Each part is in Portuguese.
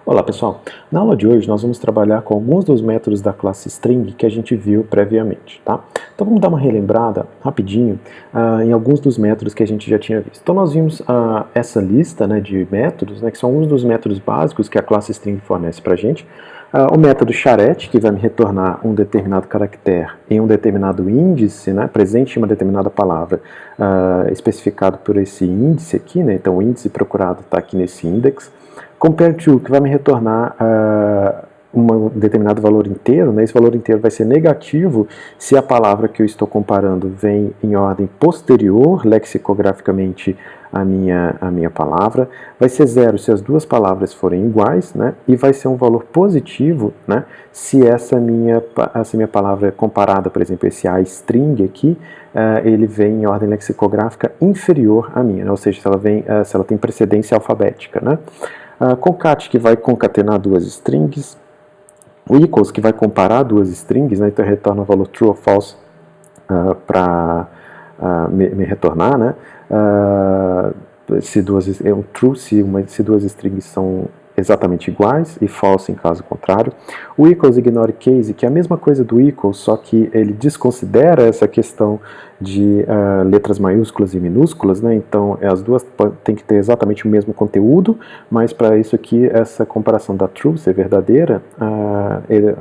Olá pessoal, na aula de hoje nós vamos trabalhar com alguns dos métodos da classe string que a gente viu previamente, tá? Então vamos dar uma relembrada rapidinho em alguns dos métodos que a gente já tinha visto. Então nós vimos essa lista, né, de métodos, né, que são alguns dos métodos básicos que a classe string fornece para a gente. O método charete, que vai me retornar um determinado caractere em um determinado índice, né, presente em uma determinada palavra, especificado por esse índice aqui, né, então o índice procurado está aqui nesse index. Compare to, que vai me retornar um determinado valor inteiro, né? Esse valor inteiro vai ser negativo se a palavra que eu estou comparando vem em ordem posterior, lexicograficamente, à minha palavra. Vai ser zero se as duas palavras forem iguais, né? E vai ser um valor positivo, né? Se essa minha palavra é comparada, por exemplo, esse a string aqui, ele vem em ordem lexicográfica inferior à minha, né? Ou seja, se ela tem precedência alfabética, né? Concat, que vai concatenar duas strings. O equals, que vai comparar duas strings, né? Então retorna o valor true ou false para me retornar, né? Se duas strings são exatamente iguais, e false em caso contrário. O equals ignore case, que é a mesma coisa do equals, só que ele desconsidera essa questão de letras maiúsculas e minúsculas, né? Então as duas têm que ter exatamente o mesmo conteúdo, mas para isso aqui, essa comparação da true ser verdadeira,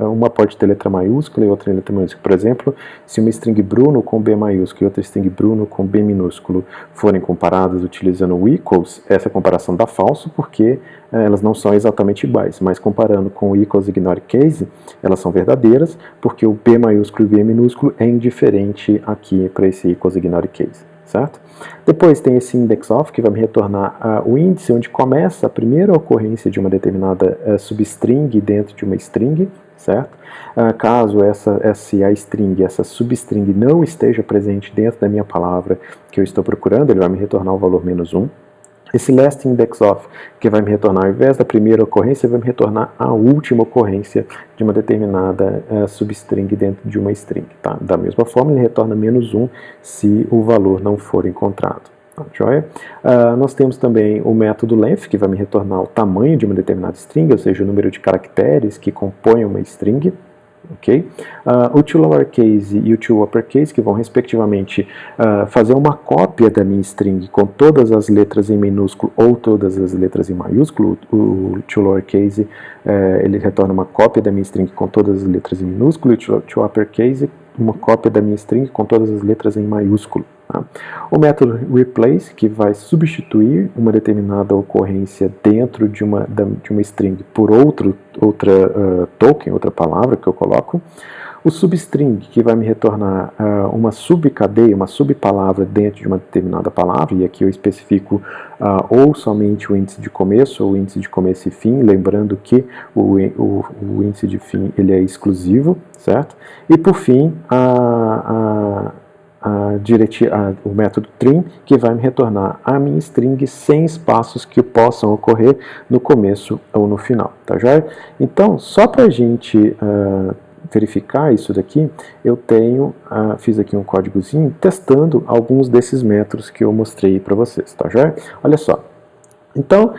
uma pode ter letra maiúscula e outra letra minúscula. Por exemplo, se uma string Bruno com B maiúsculo e outra string Bruno com B minúsculo forem comparadas utilizando o equals, essa comparação dá falso, porque elas não são exatamente iguais, mas comparando com o equals ignore case, elas são verdadeiras, porque o B maiúsculo e o B minúsculo é indiferente aqui para esse equals ignore case, certo? Depois tem esse index of, que vai me retornar o índice onde começa a primeira ocorrência de uma determinada substring dentro de uma string, certo? Caso essa substring não esteja presente dentro da minha palavra que eu estou procurando, ele vai me retornar o valor -1. Esse last index of, que vai me retornar ao invés da primeira ocorrência, vai me retornar a última ocorrência de uma determinada substring dentro de uma string. Tá? Da mesma forma, ele retorna -1 se o valor não for encontrado. Tá, joia? Nós temos também o método length, que vai me retornar o tamanho de uma determinada string, ou seja, o número de caracteres que compõem uma string. Okay? O to lowercase e o to uppercase, que vão respectivamente fazer uma cópia da minha string com todas as letras em minúsculo ou todas as letras em maiúsculo. O to lowercase ele retorna uma cópia da minha string com todas as letras em minúsculo, e o to uppercase uma cópia da minha string com todas as letras em maiúsculo. Tá? O método replace, que vai substituir uma determinada ocorrência dentro de uma string por outra token, outra palavra que eu coloco. O substring, que vai me retornar uma subcadeia, uma subpalavra dentro de uma determinada palavra, e aqui eu especifico ou somente o índice de começo, ou o índice de começo e fim, lembrando que o índice de fim ele é exclusivo, certo? E por fim, o método trim, que vai me retornar a minha string sem espaços que possam ocorrer no começo ou no final, tá joia? Então, só para a gente verificar isso daqui, eu fiz aqui um códigozinho testando alguns desses métodos que eu mostrei para vocês, tá joia? Olha só. Então,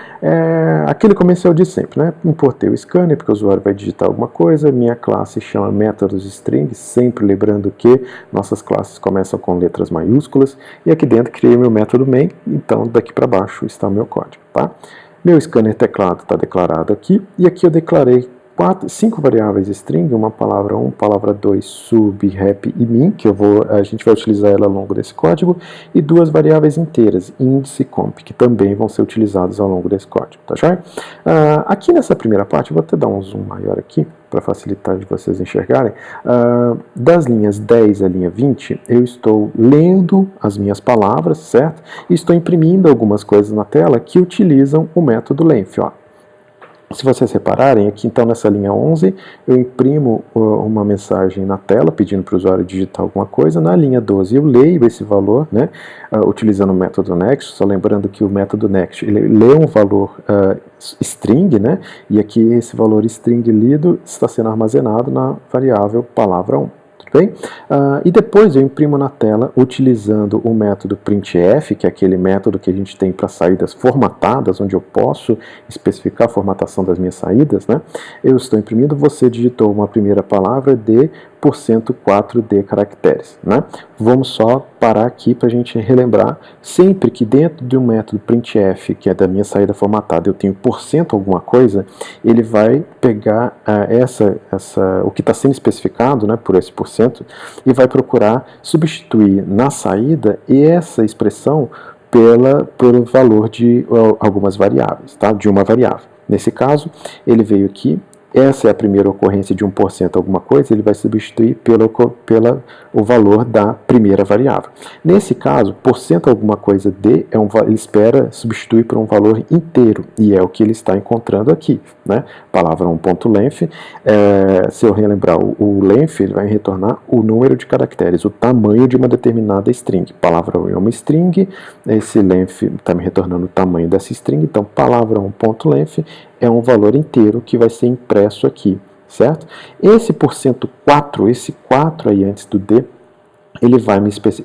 aquele comercial de sempre, né? Importei o scanner, porque o usuário vai digitar alguma coisa, minha classe chama métodos string, sempre lembrando que nossas classes começam com letras maiúsculas, e aqui dentro criei meu método main, então daqui para baixo está o meu código, tá? Meu scanner teclado está declarado aqui, e aqui eu declarei 5 variáveis string, uma palavra 1, palavra 2, sub, rep e min, que a gente vai utilizar ela ao longo desse código, e 2 variáveis inteiras, índice e comp, que também vão ser utilizadas ao longo desse código, tá joia? Aqui nessa primeira parte, eu vou até dar um zoom maior aqui, para facilitar de vocês enxergarem, das linhas 10 à linha 20, eu estou lendo as minhas palavras, certo? E estou imprimindo algumas coisas na tela que utilizam o método length, ó. Se vocês repararem, aqui então nessa linha 11, eu imprimo uma mensagem na tela pedindo para o usuário digitar alguma coisa. Na linha 12 eu leio esse valor, né, utilizando o método next, só lembrando que o método next ele lê um valor string, né, e aqui esse valor string lido está sendo armazenado na variável palavra 1. bem? E depois eu imprimo na tela utilizando o método printf, que é aquele método que a gente tem para saídas formatadas, onde eu posso especificar a formatação das minhas saídas, né? Eu estou imprimindo, você digitou uma primeira palavra de %4 de caracteres, né? Vamos só parar aqui para a gente relembrar, sempre que dentro de um método printf, que é da minha saída formatada, eu tenho % alguma coisa, ele vai pegar o que está sendo especificado, né, por esse %, e vai procurar substituir na saída essa expressão pelo valor de algumas variáveis, tá? De uma variável. Nesse caso, ele veio aqui, essa é a primeira ocorrência de 1% alguma coisa, ele vai substituir pelo valor da primeira variável. Nesse caso, % alguma coisa de, ele espera substituir por um valor inteiro, e é o que ele está encontrando aqui, né? Palavra 1.length, se eu relembrar, o length ele vai retornar o número de caracteres, o tamanho de uma determinada string. Palavra 1 é uma string, esse length está me retornando o tamanho dessa string, então palavra 1.length é um valor inteiro que vai ser impresso aqui, certo? Esse %4, esse 4 aí antes do D, ele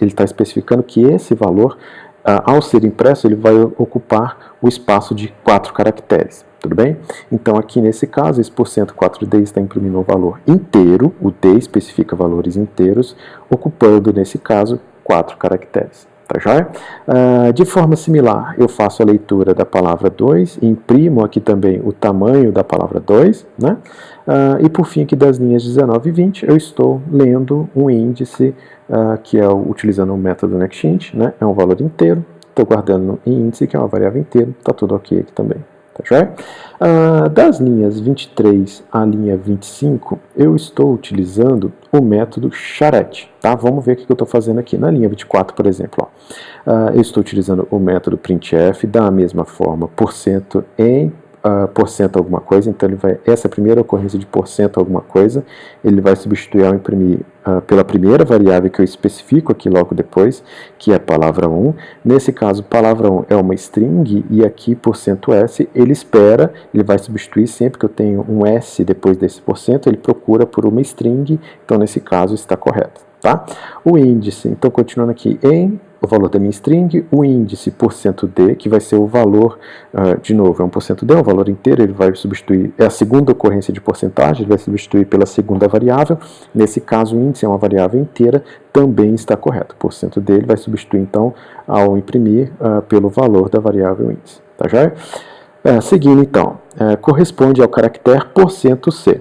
está especificando que esse valor, ao ser impresso, ele vai ocupar o espaço de 4 caracteres, tudo bem? Então aqui nesse caso, esse %4D está imprimindo um valor inteiro, o D especifica valores inteiros, ocupando nesse caso 4 caracteres. Tá joia? De forma similar, eu faço a leitura da palavra 2, imprimo aqui também o tamanho da palavra 2, né? E por fim aqui das linhas 19 e 20, eu estou lendo um índice que é utilizando o método nextInt, né? É um valor inteiro, estou guardando em índice, que é uma variável inteira, está tudo ok aqui também. Tá joia? Das linhas 23 à linha 25, eu estou utilizando o método charette. Tá? Vamos ver o que eu estou fazendo aqui. Na linha 24, por exemplo, eu estou utilizando o método printf, da mesma forma, % em % alguma coisa, então ele vai, essa primeira ocorrência de % alguma coisa, ele vai substituir ao imprimir pela primeira variável que eu especifico aqui logo depois, que é a palavra 1. Nesse caso, palavra 1 é uma string, e aqui %s, ele vai substituir sempre que eu tenho um s depois desse %, ele procura por uma string, então nesse caso está correto. Tá? O índice, então continuando aqui, em o valor da minha string, o índice %d, que vai ser o valor, de novo, é um %d, é um valor inteiro, ele vai substituir, é a segunda ocorrência de porcentagem, ele vai substituir pela segunda variável, nesse caso o índice é uma variável inteira, também está correto, %d ele vai substituir então, ao imprimir, pelo valor da variável índice, tá joia? Seguindo então, corresponde ao caractere %c.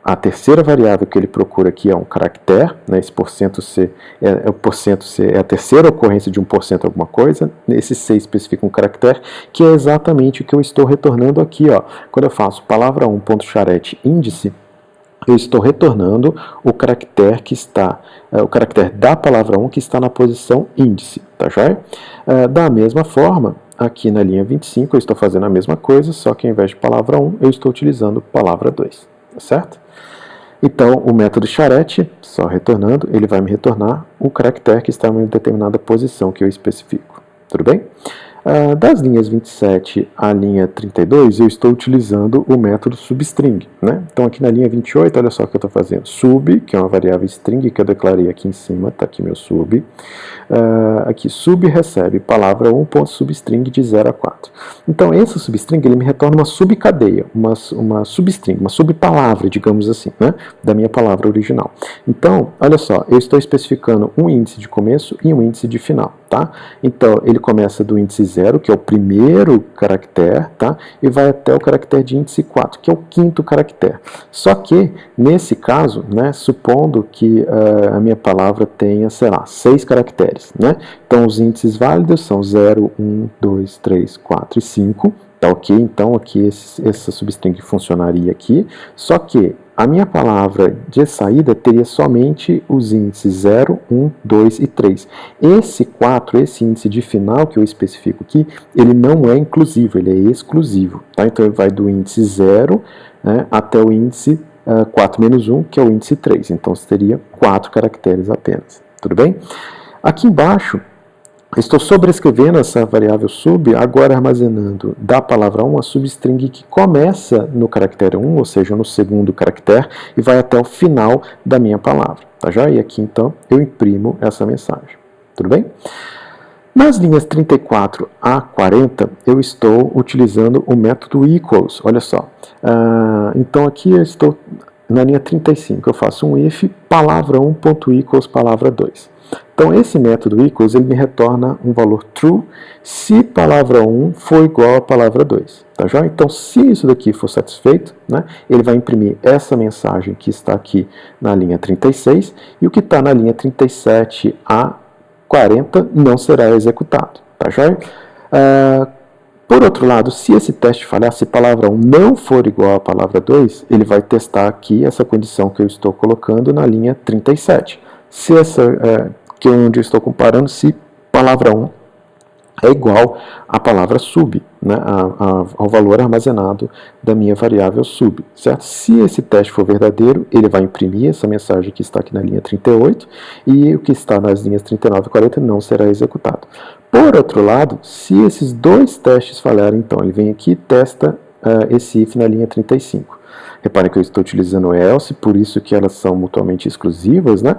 A terceira variável que ele procura aqui é um caractere, né? Esse %c é a terceira ocorrência de 1% alguma coisa, esse c especifica um caractere, que é exatamente o que eu estou retornando aqui, ó. Quando eu faço palavra 1.charette índice, eu estou retornando o caractere que está, o caractere da palavra 1 que está na posição índice, tá joia? Da mesma forma, aqui na linha 25 eu estou fazendo a mesma coisa, só que ao invés de palavra 1, eu estou utilizando palavra 2, tá certo? Então, o método charette, só retornando, ele vai me retornar o caractere que está em uma determinada posição que eu especifico. Tudo bem? Das linhas 27 à linha 32, eu estou utilizando o método substring, né? Então, aqui na linha 28, olha só o que eu estou fazendo. Sub, que é uma variável string que eu declarei aqui em cima, está aqui meu sub. Aqui, sub recebe palavra 1.substring de 0 a 4. Então, esse substring, ele me retorna uma subcadeia, uma substring, uma subpalavra, digamos assim, né? Da minha palavra original. Então, olha só, eu estou especificando um índice de começo e um índice de final, tá? Então, ele começa do índice 0, que é o primeiro caractere, tá? E vai até o caractere de índice 4, que é o quinto caractere. Só que, nesse caso, né, supondo que a minha palavra tenha, sei lá, 6 caracteres, né? Então, os índices válidos são 0, 1, 2, 3, 4 e 5, tá ok? Então, aqui essa substring funcionaria aqui, só que a minha palavra de saída teria somente os índices 0, 1, 2 e 3. Esse 4, esse índice de final que eu especifico aqui, ele não é inclusivo, ele é exclusivo. Tá? Então ele vai do índice 0, né, até o índice 4 menos 1, que é o índice 3. Então teria 4 caracteres apenas. Tudo bem? Aqui embaixo, Estou sobrescrevendo essa variável sub, agora armazenando da palavra 1 a substring que começa no caractere 1, ou seja, no segundo caractere, e vai até o final da minha palavra. Tá já? E aqui, então, eu imprimo essa mensagem. Tudo bem? Nas linhas 34 a 40, eu estou utilizando o método equals. Olha só. Então, aqui eu estou na linha 35. Eu faço um if palavra 1.equals palavra 2. Então, esse método equals, ele me retorna um valor true se palavra 1 for igual a palavra 2. Tá já? Então, se isso daqui for satisfeito, né, ele vai imprimir essa mensagem que está aqui na linha 36, e o que está na linha 37 a 40 não será executado. Tá já? Por outro lado, se esse teste falhar, se palavra 1 não for igual a palavra 2, ele vai testar aqui essa condição que eu estou colocando na linha 37. Se essa, que é onde eu estou comparando, se palavra 1 é igual à palavra sub, né, ao valor armazenado da minha variável sub, certo? Se esse teste for verdadeiro, ele vai imprimir essa mensagem que está aqui na linha 38, e o que está nas linhas 39 e 40 não será executado. Por outro lado, se esses dois testes falharem, então ele vem aqui e testa esse if na linha 35. Reparem que eu estou utilizando o else, por isso que elas são mutuamente exclusivas, né?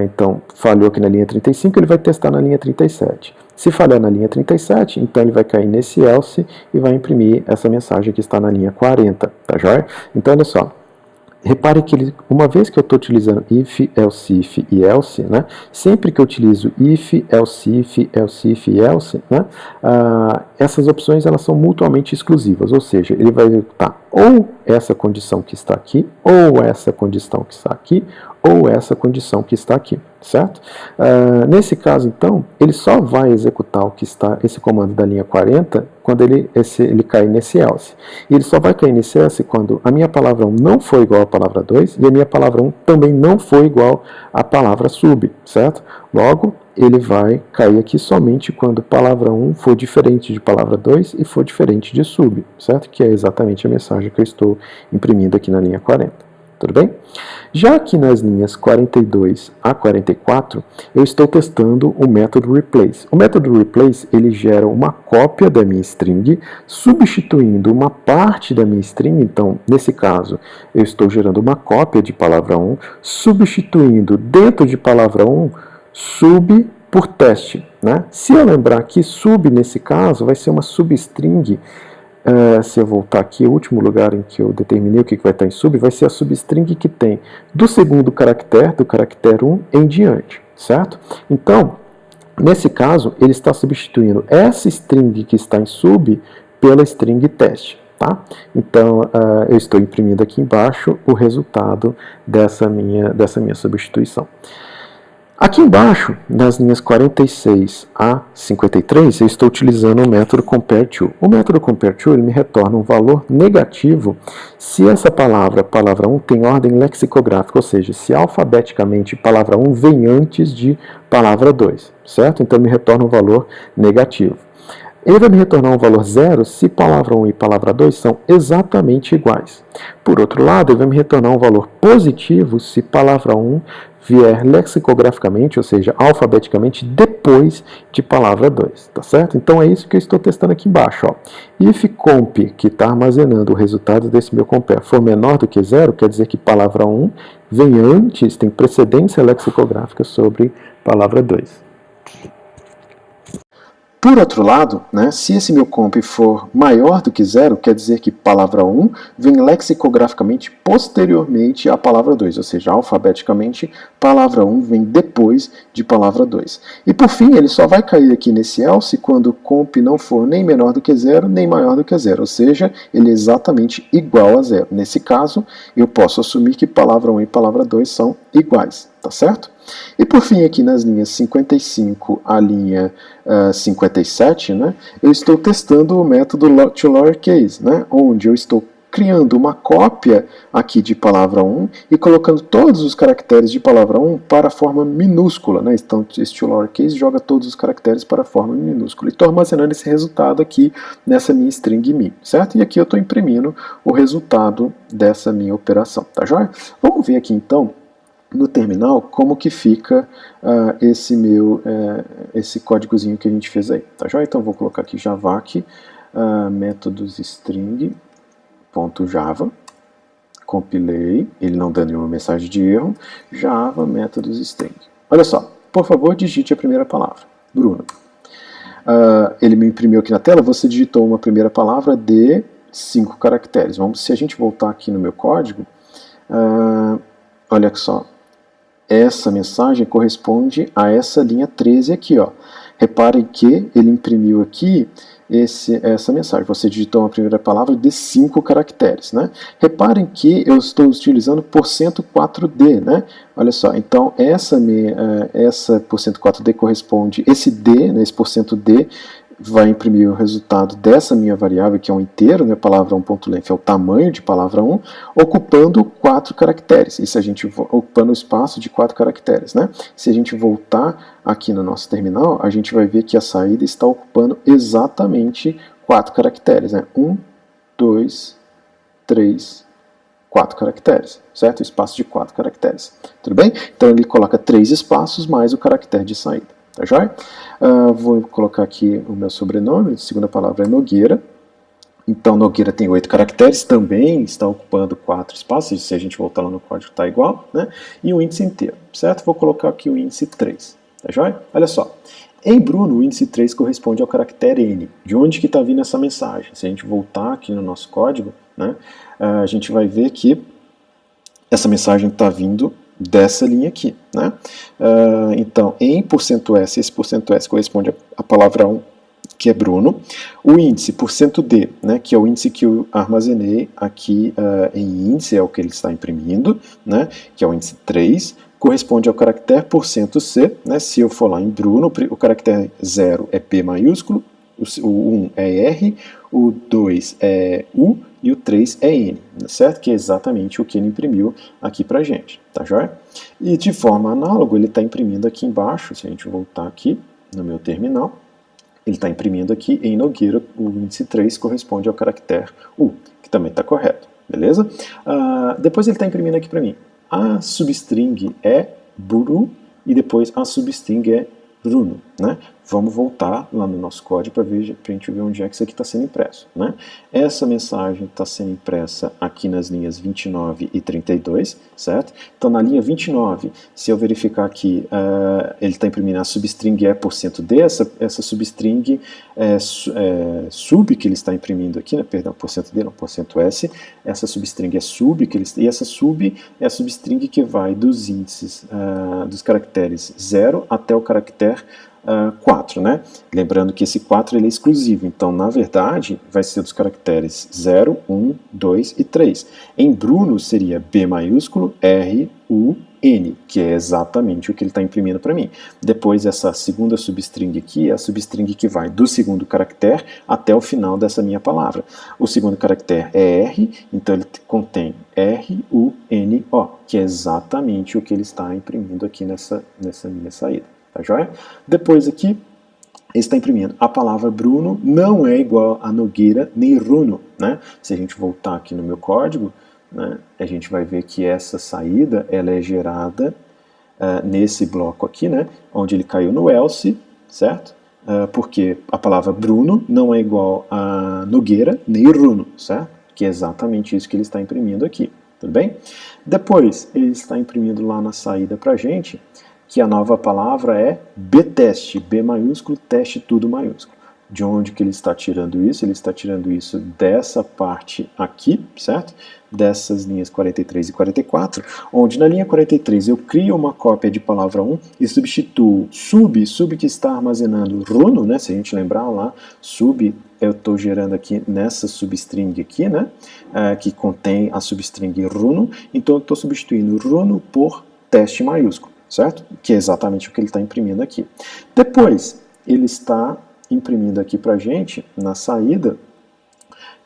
Então, falhou aqui na linha 35, ele vai testar na linha 37. Se falhar na linha 37, então ele vai cair nesse else e vai imprimir essa mensagem que está na linha 40, tá joia? Então, olha só. Repare que uma vez que eu estou utilizando if, else if e else, né, sempre que eu utilizo if, else if e else, né, essas opções elas são mutuamente exclusivas, ou seja, ele vai executar ou essa condição que está aqui, ou essa condição que está aqui, ou essa condição que está aqui, certo? Nesse caso, então, ele só vai executar o que está, esse comando da linha 40, quando ele cai nesse else. E ele só vai cair nesse else quando a minha palavra 1 não for igual à palavra 2, e a minha palavra 1 também não for igual à palavra sub, certo? Logo, ele vai cair aqui somente quando palavra 1 for diferente de palavra 2 e for diferente de sub, certo? Que é exatamente a mensagem que eu estou imprimindo aqui na linha 40. Tudo bem? Já aqui nas linhas 42 a 44, eu estou testando o método replace. O método replace, ele gera uma cópia da minha string, substituindo uma parte da minha string. Então, nesse caso, eu estou gerando uma cópia de palavra 1, substituindo dentro de palavra 1, sub por teste, né? Se eu lembrar que sub, nesse caso, vai ser uma substring. Se eu voltar aqui, o último lugar em que eu determinei o que vai estar em sub, vai ser a substring que tem do segundo caractere, do caractere 1 em diante, certo? Então, nesse caso, ele está substituindo essa string que está em sub pela string teste, tá? Então, eu estou imprimindo aqui embaixo o resultado dessa minha substituição. Aqui embaixo, nas linhas 46 a 53, eu estou utilizando o método compareTo. O método compareTo ele me retorna um valor negativo se essa palavra 1, tem ordem lexicográfica, ou seja, se alfabeticamente palavra 1 vem antes de palavra 2, certo? Então me retorna um valor negativo. Ele vai me retornar um valor 0 se palavra 1 e palavra 2 são exatamente iguais. Por outro lado, ele vai me retornar um valor positivo se palavra 1 vier lexicograficamente, ou seja, alfabeticamente, depois de palavra 2, tá certo? Então é isso que eu estou testando aqui embaixo, ó. If comp, que está armazenando o resultado desse meu compare, for menor do que 0, quer dizer que palavra 1 vem antes, tem precedência lexicográfica sobre palavra 2. Por outro lado, né, se esse meu comp for maior do que 0, quer dizer que palavra 1 vem lexicograficamente posteriormente à palavra 2, ou seja, alfabeticamente, palavra 1 vem depois de palavra 2. E por fim, ele só vai cair aqui nesse else quando o comp não for nem menor do que 0, nem maior do que 0, ou seja, ele é exatamente igual a 0. Nesse caso, eu posso assumir que palavra 1 e palavra 2 são iguais, tá certo? E por fim, aqui nas linhas 55 à linha 57, né, eu estou testando o método toLowerCase, né, onde eu estou criando uma cópia aqui de palavra 1 e colocando todos os caracteres de palavra 1 para a forma minúscula, né? Então, esse toLowerCase joga todos os caracteres para a forma minúscula. E estou armazenando esse resultado aqui nessa minha string me, certo? E aqui eu estou imprimindo o resultado dessa minha operação, tá joia? Vamos ver aqui, então, no terminal como que fica esse códigozinho que a gente fez aí, tá joia? Então vou colocar aqui javac métodos string.java, compilei, ele não dá nenhuma mensagem de erro, java métodos string. Olha só, por favor digite a primeira palavra, Bruno. Ele me imprimiu aqui na tela, você digitou uma primeira palavra de 5 caracteres. Se a gente voltar aqui no meu código, olha só, essa mensagem corresponde a essa linha 13 aqui, ó. Reparem que ele imprimiu aqui essa mensagem. Você digitou uma primeira palavra de 5 caracteres, né? Reparem que eu estou utilizando %4D, né? Olha só, então essa %4D corresponde, esse D, né, esse %D, vai imprimir o resultado dessa minha variável, que é um inteiro, né, palavra 1.length é o tamanho de palavra 1, ocupando 4 caracteres. E se a gente ocupando o espaço de 4 caracteres, né? Se a gente voltar aqui no nosso terminal, a gente vai ver que a saída está ocupando exatamente 4 caracteres, né? 1, 2, 3, 4 caracteres, certo? O espaço de 4 caracteres. Tudo bem? Então ele coloca 3 espaços mais o caractere de saída. Tá joia? Vou colocar aqui o meu sobrenome, a segunda palavra é Nogueira. Então Nogueira tem 8 caracteres, também está ocupando 4 espaços, se a gente voltar lá no código está igual, né? E o índice inteiro, certo? Vou colocar aqui o índice 3, tá joia? Olha só, em Bruno o índice 3 corresponde ao caractere N. De onde que está vindo essa mensagem? Se a gente voltar aqui no nosso código, né, a gente vai ver que essa mensagem está vindo dessa linha aqui, né? Então, em %s, esse %s corresponde à palavra 1, que é Bruno. O índice, %d, né, que é o índice que eu armazenei aqui em índice, é o que ele está imprimindo, né, que é o índice 3, corresponde ao caractere %c, né? Se eu for lá em Bruno, o caractere 0 é P maiúsculo, o 1 é R, o 2 é U e o 3 é N, certo? Que é exatamente o que ele imprimiu aqui pra gente, tá joia? E de forma análoga, ele está imprimindo aqui embaixo, se a gente voltar aqui no meu terminal, ele está imprimindo aqui em Nogueira, o índice 3 corresponde ao caractere U, que também está correto, beleza? Depois ele está imprimindo aqui para mim, a substring é Buru e depois a substring é Bruno, né? Vamos voltar lá no nosso código para a gente ver onde é que isso aqui está sendo impresso, né? Essa mensagem está sendo impressa aqui nas linhas 29 e 32, certo? Então na linha 29, se eu verificar aqui, ele está imprimindo a substring é %d, essa substring sub que ele está imprimindo aqui, né? Perdão, %d não, %s, essa substring é sub, e essa sub é a substring que vai dos índices, dos caracteres 0 até o caractere 4, né? Lembrando que esse 4 ele é exclusivo, então na verdade vai ser dos caracteres 0, 1, 2 e 3. Em Bruno seria B maiúsculo, R, U, N, que é exatamente o que ele está imprimindo para mim. Depois essa segunda substring aqui é a substring que vai do segundo caractere até o final dessa minha palavra. O segundo caractere é R, então ele contém R, U, N, O, que é exatamente o que ele está imprimindo aqui nessa minha saída. Tá joia? Depois aqui, ele está imprimindo a palavra Bruno não é igual a Nogueira nem Runo, né? Se a gente voltar aqui no meu código, né, a gente vai ver que essa saída ela é gerada nesse bloco aqui, né, onde ele caiu no else, certo? Porque a palavra Bruno não é igual a Nogueira nem Runo, certo? Que é exatamente isso que ele está imprimindo aqui, tudo bem? Depois, ele está imprimindo lá na saída para a gente que a nova palavra é btest, B maiúsculo, teste tudo maiúsculo. De onde que ele está tirando isso? Ele está tirando isso dessa parte aqui, certo? Dessas linhas 43 e 44, onde na linha 43 eu crio uma cópia de palavra 1 e substituo sub que está armazenando Runo, né? Se a gente lembrar lá, sub eu estou gerando aqui nessa substring aqui, né? Que contém a substring Runo, então eu estou substituindo Runo por teste maiúsculo, certo? Que é exatamente o que ele está imprimindo aqui. Depois, ele está imprimindo aqui para a gente, na saída,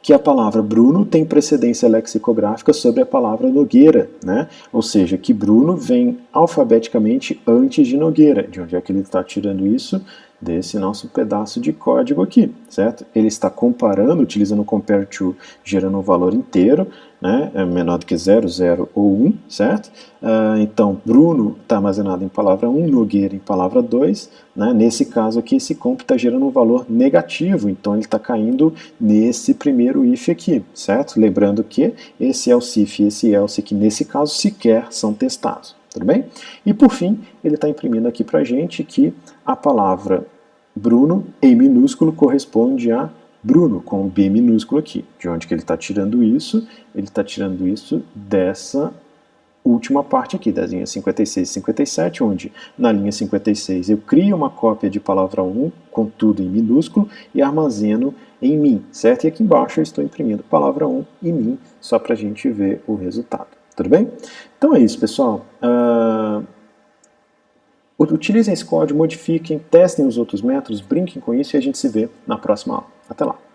que a palavra Bruno tem precedência lexicográfica sobre a palavra Nogueira, né? Ou seja, que Bruno vem alfabeticamente antes de Nogueira. De onde é que ele está tirando isso? desse nosso pedaço de código aqui, certo? Ele está comparando, utilizando o compare to, gerando um valor inteiro, né, é menor do que 0, 0 ou 1, certo? Então, Bruno está armazenado em palavra 1, Nogueira em palavra 2, né? Nesse caso aqui, esse comp está gerando um valor negativo, então ele está caindo nesse primeiro if aqui, certo? Lembrando que esse else if e esse else aqui, nesse caso, sequer são testados, tudo bem? E por fim, ele está imprimindo aqui para a gente que a palavra Bruno, em minúsculo, corresponde a Bruno, com B minúsculo aqui. De onde que ele está tirando isso? Ele está tirando isso dessa última parte aqui, das linhas 56 e 57, onde na linha 56 eu crio uma cópia de palavra 1, com tudo em minúsculo, e armazeno em mim, certo? E aqui embaixo eu estou imprimindo palavra 1 e mim, só para a gente ver o resultado. Tudo bem? Então é isso, pessoal. Utilizem esse código, modifiquem, testem os outros métodos, brinquem com isso e a gente se vê na próxima aula. Até lá!